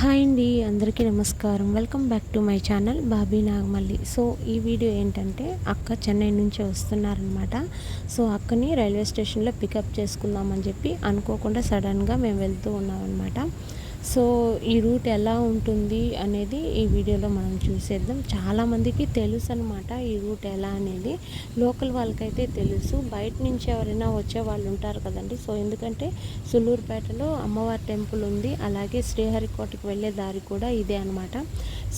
Hi అండి, అందరికీ నమస్కారం. Welcome back to my channel Bobby Nagamalli. So ఈ వీడియో ఏంటంటే అక్క చెన్నై నుంచి వస్తున్నారనమాట. సో అక్కని రైల్వే స్టేషన్లో పికప్ చేసుకుందామని చెప్పి అనుకోకుండా సడన్గా మేము వెళ్తూ ఉన్నాం అనమాట. సో ఈ రూట్ ఎలా ఉంటుంది అనేది ఈ వీడియోలో మనం చూసేద్దాం. చాలామందికి తెలుసు అనమాట ఈ రూట్ ఎలా అనేది. లోకల్ వాళ్ళకైతే తెలుసు, బయట నుంచి ఎవరైనా వచ్చే వాళ్ళు ఉంటారు కదండి. సో ఎందుకంటే సుళ్ళూరుపేటలో అమ్మవారి టెంపుల్ ఉంది, అలాగే శ్రీహరికోటకి వెళ్ళే దారి కూడా ఇదే అనమాట.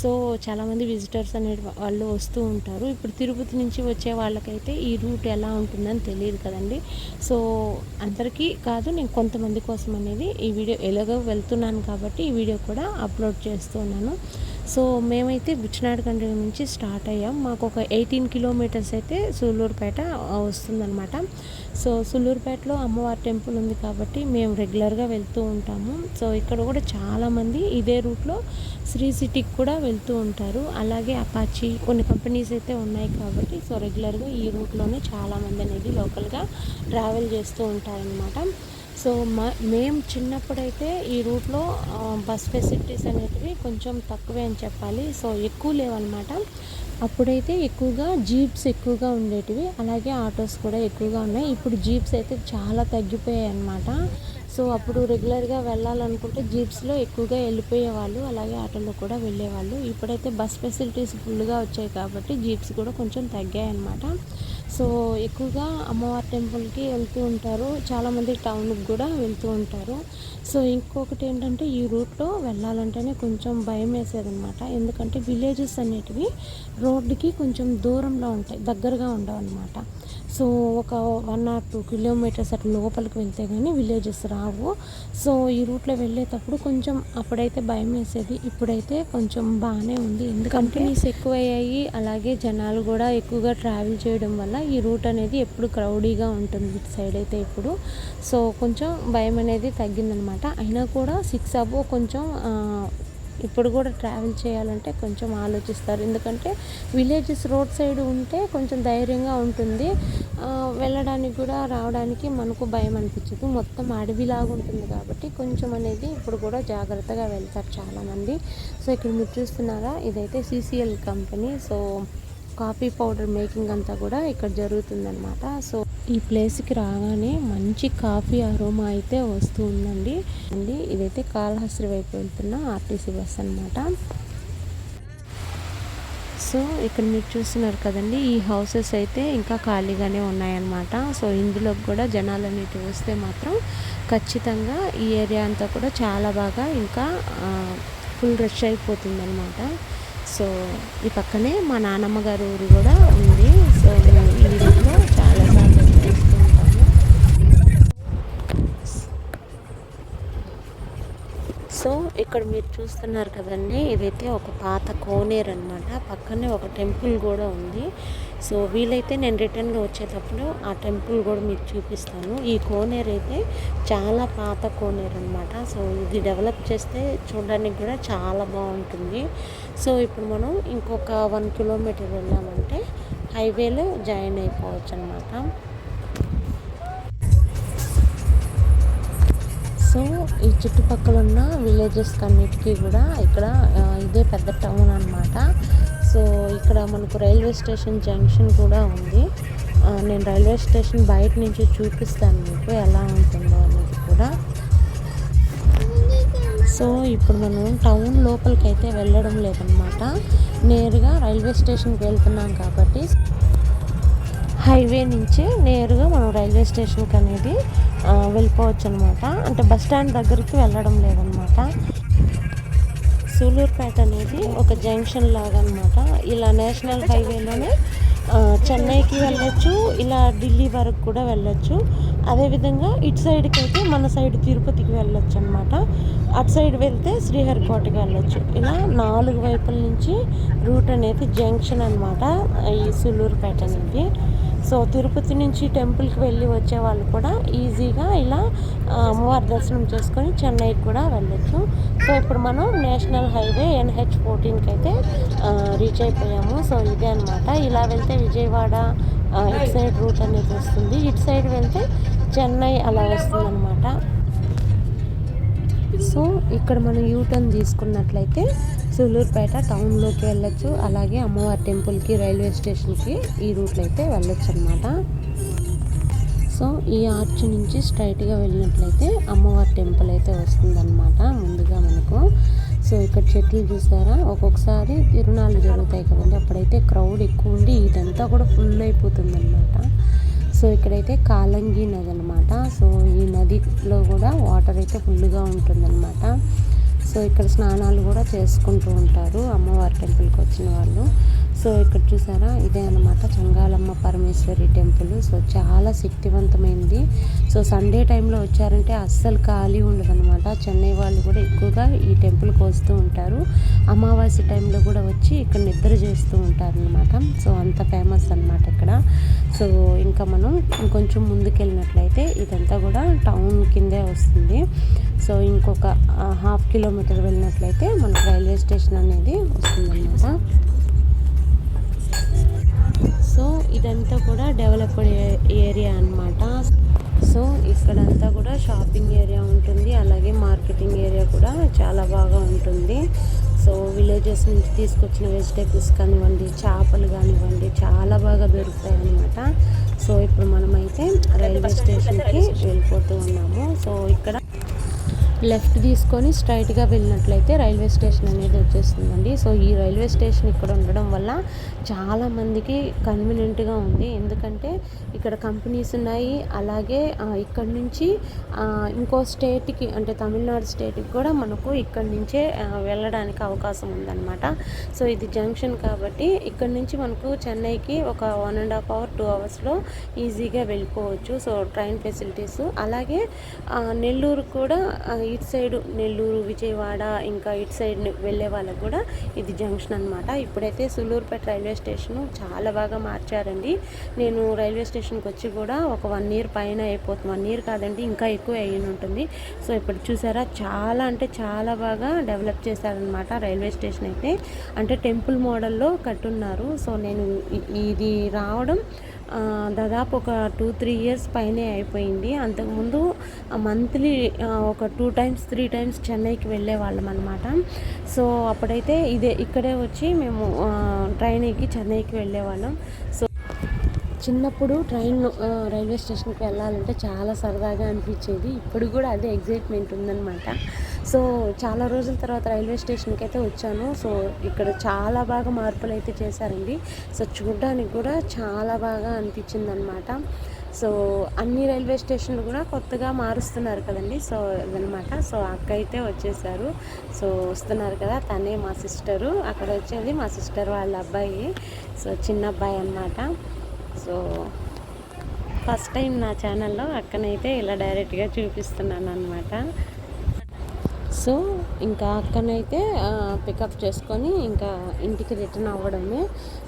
సో చాలామంది విజిటర్స్ అనే వాళ్ళు వస్తూ ఉంటారు. ఇప్పుడు తిరుపతి నుంచి వచ్చే వాళ్ళకైతే ఈ రూట్ ఎలా ఉంటుందని తెలియదు కదండి. సో అందరికీ కాదు, నేను కొంతమంది కోసం అనేది ఈ వీడియో ఎలాగో వెళ్తున్నాను కాబట్టి ఈ వీడియో కూడా అప్లోడ్ చేస్తున్నాను. సో మేమైతే బుచ్చినాడకండ్రి నుంచి స్టార్ట్ అయ్యాం. మాకు ఒక 18 కిలోమీటర్స్ అయితే సుళ్ళూరుపేట వస్తుందన్నమాట. సో సుళ్ళూరుపేటలో అమ్మవారి టెంపుల్ ఉంది కాబట్టి మేము రెగ్యులర్గా వెళ్తూ ఉంటాము. సో ఇక్కడ కూడా చాలామంది ఇదే రూట్లో శ్రీ సిటీకి కూడా వెళ్తూ ఉంటారు. అలాగే అపాచీ కొన్ని కంపెనీస్ అయితే ఉన్నాయి కాబట్టి సో రెగ్యులర్గా ఈ రూట్లోనే చాలామంది అనేది లోకల్గా ట్రావెల్ చేస్తూ ఉంటారనమాట. సో మేము చిన్నప్పుడైతే ఈ రూట్లో బస్ ఫెసిలిటీస్ అనేటివి కొంచెం తక్కువే అని చెప్పాలి. సో ఎక్కువ లేవన్నమాట. అప్పుడైతే ఎక్కువగా జీప్స్ ఎక్కువగా ఉండేటివి, అలాగే ఆటోస్ కూడా ఎక్కువగా ఉన్నాయి. ఇప్పుడు జీప్స్ అయితే చాలా తగ్గిపోయాయి అన్నమాట. సో అప్పుడు రెగ్యులర్గా వెళ్ళాలనుకుంటే జీప్స్లో ఎక్కువగా వెళ్ళిపోయేవాళ్ళు, అలాగే ఆటోలో కూడా వెళ్ళేవాళ్ళు. ఇప్పుడైతే బస్ ఫెసిలిటీస్ ఫుల్గా వచ్చాయి కాబట్టి జీప్స్ కూడా కొంచెం తగ్గాయి అన్నమాట. సో ఎక్కువగా అమ్మవారి టెంపుల్కి వెళ్తూ ఉంటారు, చాలామంది టౌన్కి కూడా వెళ్తూ ఉంటారు. సో ఇంకొకటి ఏంటంటే ఈ రూట్లో వెళ్ళాలంటేనే కొంచెం భయం వేసేదన్నమాట. ఎందుకంటే విలేజెస్ అనేటివి రోడ్డుకి కొంచెం దూరంలో ఉంటాయి, దగ్గరగా ఉండవు అన్నమాట. సో ఒక 1 or 2 కిలోమీటర్స్ అట్లా లోపలికి వెళ్తే కానీ విలేజెస్ రావు. సో ఈ రూట్లో వెళ్ళేటప్పుడు కొంచెం అప్పుడైతే భయం వేసేది, ఇప్పుడైతే కొంచెం బాగానే ఉంది. ఎందుకంటే కంపెనీస్ ఎక్కువయ్యాయి, అలాగే జనాలు కూడా ఎక్కువగా ట్రావెల్ చేయడం వల్ల ఈ రూట్ అనేది ఎప్పుడు క్రౌడీగా ఉంటుంది ఇటు సైడ్ అయితే ఇప్పుడు. సో కొంచెం భయం అనేది తగ్గిందనమాట. అయినా కూడా 6 అబో కొంచెం ఇప్పుడు కూడా ట్రావెల్ చేయాలంటే కొంచెం ఆలోచిస్తారు. ఎందుకంటే విలేజెస్ రోడ్ సైడ్ ఉంటే కొంచెం ధైర్యంగా ఉంటుంది, వెళ్ళడానికి కూడా రావడానికి మనకు భయం అనిపించదు. మొత్తం అడవిలాగా ఉంటుంది కాబట్టి కొంచెం అనేది ఇప్పుడు కూడా జాగ్రత్తగా వెళ్తారు చాలామంది. సో ఇక్కడ మీరు చూస్తున్నారా, ఇదైతే CCL company. So coffee powder making అంతా కూడా ఇక్కడ జరుగుతుందన్నమాట. సో ఈ ప్లేస్కి రాగానే మంచి కాఫీ అరోమా అయితే వస్తూ ఉందండి. ఇదైతే కాళహస్తి వైపు వెళ్తున్న RTC బస్ అనమాట. సో ఇక్కడ మీరు చూస్తున్నారు కదండి, ఈ హౌసెస్ అయితే ఇంకా ఖాళీగానే ఉన్నాయన్నమాట. సో ఇందులోకి కూడా జనాలు అనేవి వస్తే మాత్రం ఖచ్చితంగా ఈ ఏరియా అంతా కూడా చాలా బాగా ఇంకా ఫుల్ రష్ అయిపోతుంది అనమాట. సో ఈ పక్కనే మా నాన్నమ్మ గారి ఊరు కూడా ఉంది. సో మేము ఈ వీడియోలో చాలాసార్లు చూస్తూ ఉంటాము. సో ఇక్కడ మీరు చూస్తున్నారు కదండి, ఇదైతే ఒక పాత కోనేరు అనమాట. పక్కనే ఒక టెంపుల్ కూడా ఉంది. సో వీలైతే నేను రిటర్న్గా వచ్చేటప్పుడు ఆ టెంపుల్ కూడా మీకు చూపిస్తాను. ఈ కోనేరు అయితే చాలా పాత కోనేరు అనమాట. సో ఇది డెవలప్ చేస్తే చూడడానికి కూడా చాలా బాగుంటుంది. సో ఇప్పుడు మనం ఇంకొక 1 కిలోమీటర్ వెళ్ళామంటే హైవేలో జాయిన్ అయిపోవచ్చు అనమాట. సో ఈ చుట్టుపక్కల ఉన్న విలేజెస్ అన్నిటికీ కూడా ఇక్కడ ఇదే పెద్ద టౌన్ అనమాట. సో ఇక్కడ మనకు రైల్వే స్టేషన్ జంక్షన్ కూడా ఉంది. నేను రైల్వే స్టేషన్ బయట నుంచి చూపిస్తాను మీకు ఎలా ఉంటుందో అనేది కూడా. సో ఇప్పుడు మనం టౌన్ లోపలికి అయితే వెళ్ళడం లేదనమాట, నేరుగా రైల్వే స్టేషన్కి వెళ్తున్నాం కాబట్టి హైవే నుంచి నేరుగా మనం రైల్వే స్టేషన్కి అనేది వెళ్ళిపోవచ్చు అనమాట. అంటే బస్ స్టాండ్ దగ్గరికి వెళ్ళడం లేదనమాట. సూళ్ళూరుపేట అనేది ఒక జంక్షన్ లాగా అనమాట. ఇలా నేషనల్ హైవేలోనే చెన్నైకి వెళ్ళొచ్చు, ఇలా ఢిల్లీ వరకు కూడా వెళ్ళొచ్చు. అదేవిధంగా ఇటు సైడ్కి అయితే మన సైడ్ తిరుపతికి వెళ్ళొచ్చు అనమాట. అటు సైడ్ వెళ్తే శ్రీహరికోటకి వెళ్ళొచ్చు. ఇలా 4 వైపుల నుంచి రూట్ అనేది జంక్షన్ అనమాట ఈ సూళ్ళూరుపేట అనేది. సో తిరుపతి నుంచి టెంపుల్కి వెళ్ళి వచ్చే వాళ్ళు కూడా ఈజీగా ఇలా అమ్మవారి దర్శనం చేసుకొని చెన్నైకి కూడా వెళ్ళొచ్చు. సో ఇప్పుడు మనం నేషనల్ హైవే NH14కి అయితే రీచ్ అయిపోయాము. సో ఇదే అనమాట. ఇలా వెళ్తే విజయవాడ ఇటు సైడ్ రూట్ అనేది వస్తుంది, ఇటు సైడ్ వెళ్తే చెన్నై అలా వస్తుంది అనమాట. సో ఇక్కడ మనం యూటర్న్ తీసుకున్నట్లయితే సూలూరుపేట టౌన్లోకి వెళ్ళొచ్చు, అలాగే అమ్మవారి టెంపుల్కి రైల్వే స్టేషన్కి ఈ రూట్లో అయితే వెళ్ళొచ్చు అనమాట. సో ఈ ఆర్చ్ నుంచి స్ట్రైట్గా వెళ్ళినట్లయితే అమ్మవారి టెంపుల్ అయితే వస్తుందన్నమాట ముందుగా మనకు. సో ఇక్కడ చెట్లు చూసారా, ఒక్కొక్కసారి తిరునాళ్ళు జరుగుతాయి కదండి, అప్పుడైతే క్రౌడ్ ఎక్కువ ఉండి ఇదంతా కూడా ఫుల్ అయిపోతుంది అనమాట. సో ఇక్కడైతే కాలంగి నది అనమాట. సో ఈ నదిలో కూడా వాటర్ అయితే ఫుల్గా ఉంటుందన్నమాట. సో ఇక్కడ స్నానాలు కూడా చేసుకుంటూ ఉంటారు అమ్మవారి టెంపుల్కి వచ్చిన వాళ్ళు. సో ఇక్కడ చూసారా, ఇదే అనమాట చంగాళమ్మ పరమేశ్వరి టెంపుల్. సో చాలా శక్తివంతమైంది. సో సండే టైంలో వచ్చారంటే అస్సలు ఖాళీ ఉండదన్నమాట. చెన్నై వాళ్ళు కూడా ఎక్కువగా ఈ టెంపుల్కి వస్తూ ఉంటారు. అమావాస్య టైంలో కూడా వచ్చి ఇక్కడ నిద్ర చేస్తూ ఉంటారు అనమాట. సో అంత ఫేమస్ అనమాట ఇక్కడ. సో ఇంకా మనం ఇంకొంచెం ముందుకు వెళ్ళినట్లయితే ఇదంతా కూడా టౌన్ కిందే వస్తుంది. సో ఇంకొక 1/2 కిలోమీటర్ వెళ్ళినట్లయితే మనకు రైల్వే స్టేషన్ అనేది వస్తుందన్నమాట. సో ఇదంతా కూడా డెవలప్డ్ ఏరియా అన్నమాట. సో ఇక్కడంతా కూడా షాపింగ్ ఏరియా ఉంటుంది, అలాగే మార్కెటింగ్ ఏరియా కూడా చాలా బాగా ఉంటుంది. సో విలేజెస్ నుంచి తీసుకొచ్చిన వెజిటేబుల్స్ కానివ్వండి, చేపలు కానివ్వండి చాలా బాగా దొరుకుతాయి అన్నమాట. సో ఇప్పుడు మనమైతే రైల్వే స్టేషన్కి వెళ్ళిపోతూ ఉన్నాము. సో ఇక్కడ లెఫ్ట్ తీసుకొని స్ట్రైట్గా వెళ్ళినట్లయితే రైల్వే స్టేషన్ అనేది వచ్చేస్తుందండి. సో ఈ రైల్వే స్టేషన్ ఇక్కడ ఉండడం వల్ల చాలామందికి కన్వీనియంట్గా ఉంది. ఎందుకంటే ఇక్కడ కంపెనీస్ ఉన్నాయి, అలాగే ఇక్కడ నుంచి ఇంకో స్టేట్కి అంటే తమిళనాడు స్టేట్కి కూడా మనకు ఇక్కడ నుంచే వెళ్ళడానికి అవకాశం ఉందన్నమాట. సో ఇది జంక్షన్ కాబట్టి ఇక్కడ నుంచి మనకు చెన్నైకి ఒక 1.5 hour 2 hours ఈజీగా వెళ్ళిపోవచ్చు. సో ట్రైన్ ఫెసిలిటీస్, అలాగే నెల్లూరు కూడా ఇటు సైడ్ నెల్లూరు, విజయవాడ, ఇంకా ఇటు సైడ్ వెళ్ళే వాళ్ళకు కూడా ఇది జంక్షన్ అనమాట. ఇప్పుడైతే సూలూరుపేట రైల్వే స్టేషను చాలా బాగా మార్చారండి. నేను రైల్వే స్టేషన్కి వచ్చి కూడా ఒక 1 year పైన అయిపోతుంది. 1 year కాదండి, ఇంకా ఎక్కువ అయ్యి ఉంటుంది. సో ఇప్పుడు చూసారా, చాలా అంటే చాలా బాగా డెవలప్ చేశారనమాట రైల్వే స్టేషన్ అయితే. అంటే టెంపుల్ మోడల్లో కట్టున్నారు. సో నేను ఇది రావడం దాదాపు ఒక 2-3 years పైనే అయిపోయింది. అంతకుముందు మంత్లీ ఒక 2 times 3 times చెన్నైకి వెళ్ళే వాళ్ళం అనమాట. సో అప్పుడైతే ఇక్కడే వచ్చి మేము ట్రైన్ ఎక్కి చెన్నైకి వెళ్ళేవాళ్ళం. సో చిన్నప్పుడు రైల్వే స్టేషన్కి వెళ్ళాలంటే చాలా సరదాగా అనిపించేది. ఇప్పుడు కూడా అదే ఎగ్జైట్మెంట్ ఉందన్నమాట. సో చాలా రోజుల తర్వాత రైల్వే స్టేషన్కి అయితే వచ్చాను. సో ఇక్కడ చాలా బాగా మార్పులు అయితే చేశారండి. సో చూడడానికి కూడా చాలా బాగా అనిపించింది అనమాట. సో అన్ని రైల్వే స్టేషన్లు కూడా కొత్తగా మారుస్తున్నారు కదండి. సో అదనమాట. సో అక్క అయితే వచ్చేసారు. సో వస్తున్నారు కదా, తనే మా సిస్టరు. అక్కడ వచ్చేది మా సిస్టర్ వాళ్ళ అబ్బాయి. సో చిన్న అబ్బాయి అన్నమాట. సో ఫస్ట్ టైం నా ఛానల్లో అక్కనైతే ఇలా డైరెక్ట్గా చూపిస్తున్నాను అనమాట. సో ఇంకా అక్కనైతే పికప్ చేసుకొని ఇంకా ఇంటికి రిటర్న్ అవ్వడమే.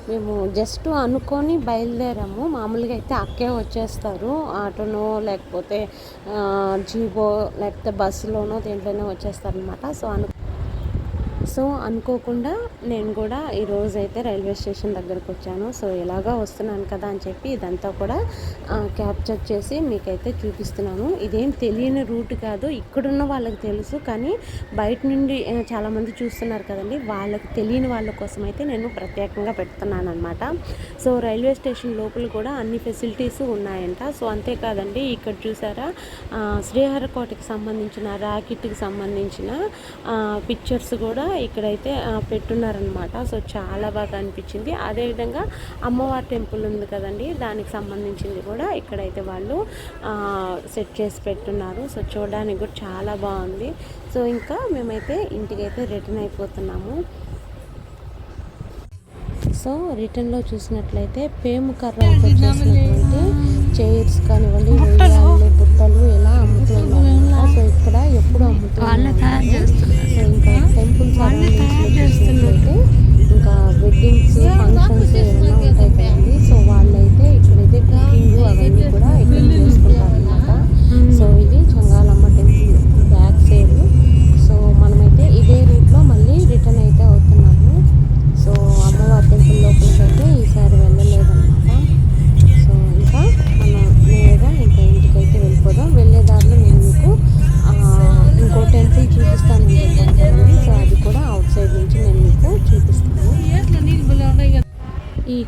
మేము జస్ట్ అనుకొని బయలుదేరాము. మామూలుగా అయితే అక్కే వచ్చేస్తారు, ఆటోనో లేకపోతే జీబో లేకపోతే బస్సులోనో దేంట్లోనో వచ్చేస్తారనమాట. సో అనుకోకుండా నేను కూడా ఈరోజు అయితే రైల్వే స్టేషన్ దగ్గరకు వచ్చాను. సో ఇలాగా వస్తున్నాను కదా అని చెప్పి ఇదంతా కూడా క్యాప్చర్ చేసి మీకైతే చూపిస్తున్నాను. ఇదేం తెలియని రూట్ కాదు, ఇక్కడున్న వాళ్ళకి తెలుసు, కానీ బయట నుండి చాలామంది చూస్తున్నారు కదండి, వాళ్ళకి తెలియని వాళ్ళ కోసం అయితే నేను ప్రత్యేకంగా పెడుతున్నాను అనమాట. సో రైల్వే స్టేషన్ లోపల కూడా అన్ని ఫెసిలిటీస్ ఉన్నాయంట. సో అంతేకాదండి, ఇక్కడ చూసారా శ్రీహరికోటకి సంబంధించిన ర్యాకెట్కి సంబంధించిన పిక్చర్స్ కూడా ఇక్కడైతే పెట్టున్నారనమాట. సో చాలా బాగా అనిపించింది. అదేవిధంగా అమ్మవారి టెంపుల్ ఉంది కదండి, దానికి సంబంధించింది కూడా ఇక్కడైతే వాళ్ళు సెట్ చేసి పెట్టున్నారు. సో చూడడానికి కూడా చాలా బాగుంది. సో ఇంకా మేమైతే ఇంటికైతే రిటర్న్ అయిపోతున్నాము. సో రిటర్న్లో చూసినట్లయితే పేము కర్రలతో చేసినటువంటి చైర్స్ కానివ్వండి, వెయ్యాళ్ళు, బుట్టలు ఇలా అమ్ముతూ ఉన్నారు. సో ఇక్కడ ఎప్పుడు అమ్ముతూ ఉన్నారు. సో ఇంకా టెంపుల్ సరౌండింగ్స్లో చూసినట్లయితే ఇంకా వెడ్డింగ్స్, ఫంక్షన్స్ ఏమైనా ఉంటాయి కదండి. సో వాళ్ళైతే ఇక్కడైతే కుకింగ్ అవన్నీ కూడా ఇక్కడ చేసుకుంటారు అనమాట. సో ఇది Changalamma temple back side. So మనమైతే ఇదే రూట్లో మళ్ళీ రిటర్న్ అయితే అవుతున్నాము. సో అమ్మవారి టెంపుల్ లోపలికి అయితే ఈసారి వెళ్ళలేదన్నమాట. సో ఇంకా మనం నేరుగా ఇంకా ఇంటికైతే వెళ్ళిపోదాం. వెళ్ళే దారిలో నేను మీకు ఇంకో టెంపుల్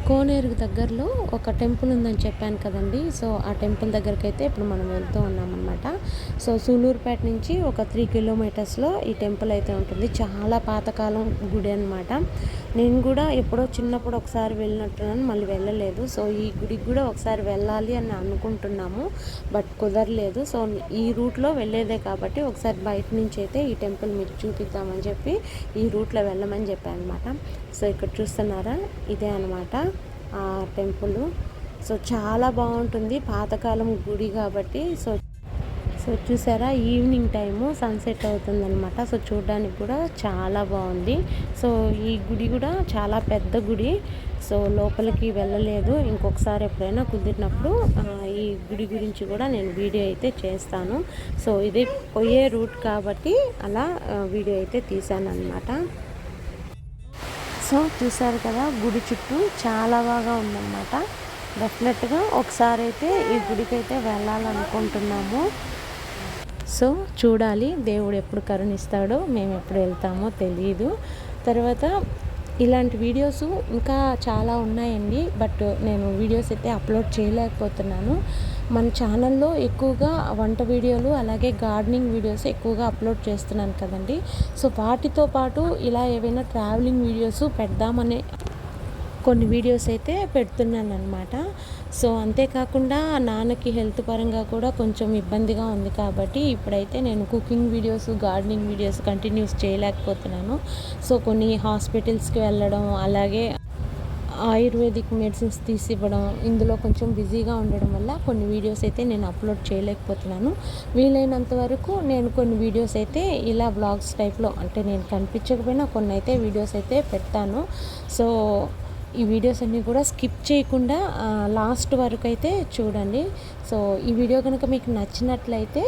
కోనేరుకు దగ్గరలో ఒక టెంపుల్ ఉందని చెప్పాను కదండి. సో ఆ టెంపుల్ దగ్గరికి అయితే ఇప్పుడు మనం వెళ్తూ ఉన్నామన్నమాట. సో సూలూరుపేట నుంచి ఒక 3 కిలోమీటర్స్లో ఈ టెంపుల్ అయితే ఉంటుంది. చాలా పాతకాలం గుడి అనమాట. నేను కూడా ఎప్పుడో చిన్నప్పుడు ఒకసారి వెళ్ళినట్టున్నాను, మళ్ళీ వెళ్ళలేదు. సో ఈ గుడికి కూడా ఒకసారి వెళ్ళాలి అని అనుకుంటున్నాము, బట్ కుదరలేదు. సో ఈ రూట్లో వెళ్ళేదే కాబట్టి ఒకసారి బయట నుంచి అయితే ఈ టెంపుల్ మీకు చూపిద్దామని చెప్పి ఈ రూట్లో వెళ్ళమని చెప్పాను అనమాట. సో ఇక్కడ చూస్తున్నారా, ఇదే అనమాట ఆ టెంపుల్. సో చాలా బాగుంటుంది, పాతకాలం గుడి కాబట్టి. సో సో చూసారా, ఈవినింగ్ టైము సన్సెట్ అవుతుందన్నమాట. సో చూడడానికి కూడా చాలా బాగుంది. సో ఈ గుడి కూడా చాలా పెద్ద గుడి. సో లోపలికి వెళ్ళలేదు, ఇంకొకసారి ఎప్పుడైనా కుదిరినప్పుడు ఈ గుడి గురించి కూడా నేను వీడియో అయితే చేస్తాను. సో ఇది పోయే రూట్ కాబట్టి అలా వీడియో అయితే తీశాను అనమాట. సో చూసారు కదా, గుడి చుట్టూ చాలా బాగా ఉందన్నమాట. డెఫినెట్గా ఒకసారి అయితే ఈ గుడికి అయితే వెళ్ళాలనుకుంటున్నాము. సో చూడాలి, దేవుడు ఎప్పుడు కరుణిస్తాడో, మేము ఎప్పుడు వెళ్తామో తెలియదు. తర్వాత ఇలాంటి వీడియోస్ ఇంకా చాలా ఉన్నాయండి, బట్ నేను వీడియోస్ అయితే అప్లోడ్ చేయలేకపోతున్నాను. మన ఛానల్లో ఎక్కువగా వంట వీడియోలు అలాగే గార్డెనింగ్ వీడియోస్ ఎక్కువగా అప్లోడ్ చేస్తున్నాను కదండి. సో వాటితో పాటు ఇలా ఏవైనా ట్రావెలింగ్ వీడియోస్ పెడదామనే కొన్ని వీడియోస్ అయితే పెడుతున్నాను అనమాట. సో అంతేకాకుండా నాన్నకి హెల్త్ పరంగా కూడా కొంచెం ఇబ్బందిగా ఉంది కాబట్టి ఇప్పుడైతే నేను cooking videos, gardening videos continuous చేయలేకపోతున్నాను. సో కొన్ని హాస్పిటల్స్కి వెళ్ళడం, అలాగే ఆయుర్వేదిక్ మెడిసిన్స్ తీసివ్వడం, ఇందులో కొంచెం బిజీగా ఉండడం వల్ల కొన్ని వీడియోస్ అయితే నేను అప్లోడ్ చేయలేకపోతున్నాను. వీలైనంత వరకు నేను కొన్ని వీడియోస్ అయితే ఇలా వ్లాగ్స్ టైప్లో, అంటే నేను కనిపించకపోయినా కొన్ని అయితే వీడియోస్ అయితే పెడతాను. సో ఈ వీడియోస్ అన్నీ కూడా స్కిప్ చేయకుండా లాస్ట్ వరకు అయితే చూడండి. సో ఈ వీడియో కనుక మీకు నచ్చినట్లయితే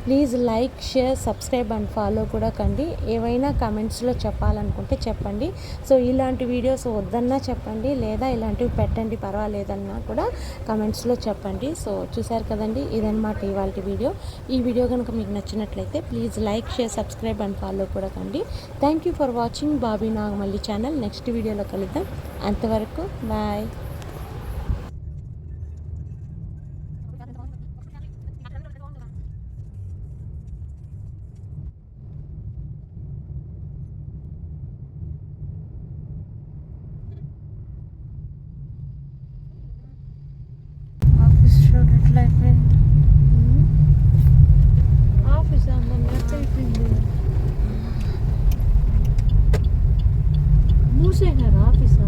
please like, share, subscribe and follow కూడా కండి. ఏవైనా కమెంట్స్లో చెప్పాలనుకుంటే చెప్పండి. సో ఇలాంటి వీడియోస్ వద్దన్నా చెప్పండి, లేదా ఇలాంటివి పెట్టండి పర్వాలేదన్నా కూడా కమెంట్స్లో చెప్పండి. సో చూసారు కదండి, ఇదన్నమాట ఇవాళ వీడియో. ఈ వీడియో కనుక మీకు నచ్చినట్లయితే please like, share, subscribe and follow కూడా కండి. Thank you for watching Bobby Nagamalli channel. Next వీడియోలో కలుద్దాం. అంతవరకు బాయ్. ఆఫీస్ చూడట్లయిపోయింది, ఆఫీస్ అయిపోయింది, మూసేసారు ఆఫీస్.